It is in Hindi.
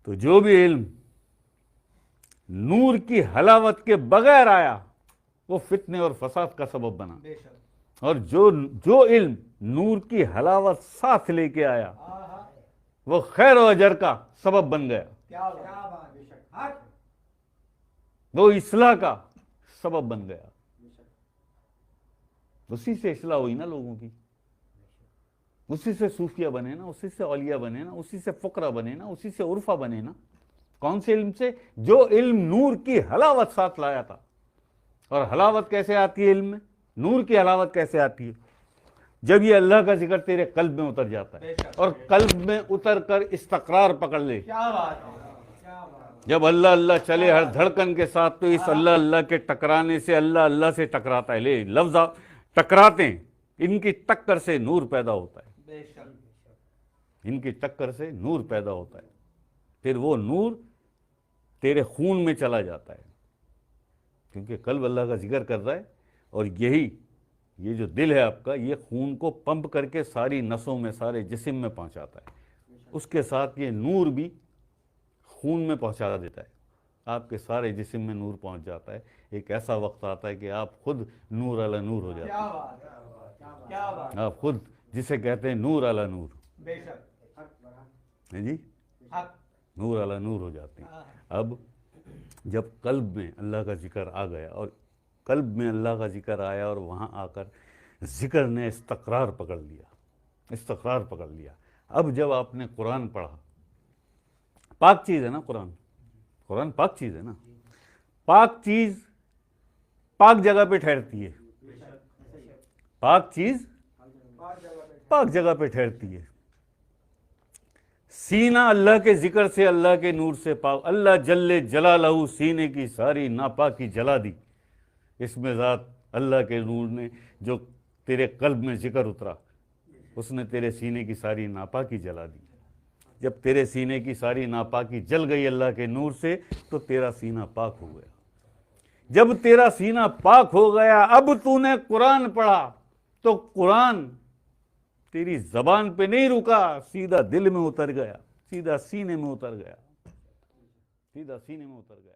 तो जो भी इल्म नूर की हलावत के बगैर आया वो फितने और फसाद का सबब बना, और जो जो इल्म नूर की हलावत साथ लेके आया वो खैर और अजर का सबब बन गया, वो इस्लाह का सबब बन गया। उसी से इस्लाह हुई ना लोगों की, उसी से सूफिया बने ना, उसी से औलिया बने ना, उसी से फुकरा बने ना, उसी से उर्फा बने ना। कौन से इल्म से? जो इल्म नूर की हलावत साथ लाया था। और हलावत कैसे आती है इल्म में? नूर की हलावत कैसे आती है? जब ये अल्लाह का जिक्र तेरे कल्ब में उतर जाता है और कल्ब में उतर कर इस्तकरार पकड़ ले। क्या बात है। जब अल्लाह अल्लाह चले हर धड़कन के साथ, तो इस अल्लाह अल्लाह के टकराने से अल्लाह अल्लाह से टकराता है। ले लफ्ज टकराते हैं, इनकी टक्कर से नूर पैदा होता है, इनकी टक्कर से नूर पैदा होता है। फिर वो नूर तेरे खून में चला जाता है, क्योंकि कल्ब अल्लाह का जिक्र कर रहा है। और यही ये जो दिल है आपका, ये खून को पंप करके सारी नसों में, सारे जिस्म में पहुंचाता है। उसके साथ ये नूर भी खून में पहुंचा देता है, आपके सारे जिस्म में नूर पहुंच जाता है। एक ऐसा वक्त आता है कि आप खुद नूर अला नूर हो जाते हैं। आप खुद जिसे कहते हैं नूर अला नूर, है जी, नूर अला नूर हो जाते हैं। अब जब कल्ब में अल्लाह का जिक्र आ गया, और कल्ब में अल्लाह का जिक्र आया, और वहाँ आकर जिक्र ने इस्तकरार पकड़ लिया, इस्तकरार पकड़ लिया। अब जब आपने कुरान पढ़ा, पाक चीज़ है ना कुरान, कुरान पाक चीज़ है ना। पाक चीज़ पाक जगह पे ठहरती है, पाक चीज़ पाक जगह पे ठहरती है। सीना अल्लाह के जिक्र से, अल्लाह के नूर से पाक। अल्लाह जल्ले जलालहू सीने की सारी नापाकी जला दी। इसमें ज़ात अल्लाह के नूर ने जो तेरे कल्ब में जिक्र उतरा, उसने तेरे सीने की सारी नापाकी जला दी। जब तेरे सीने की सारी नापाकी जल गई अल्लाह के नूर से, तो तेरा सीना पाक हो गया। जब तेरा सीना पाक हो गया, अब तूने कुरान पढ़ा, तो कुरान तेरी जबान पे नहीं रुका, सीधा दिल में उतर गया, सीधा सीने में उतर गया, सीधा सीने में उतर गया।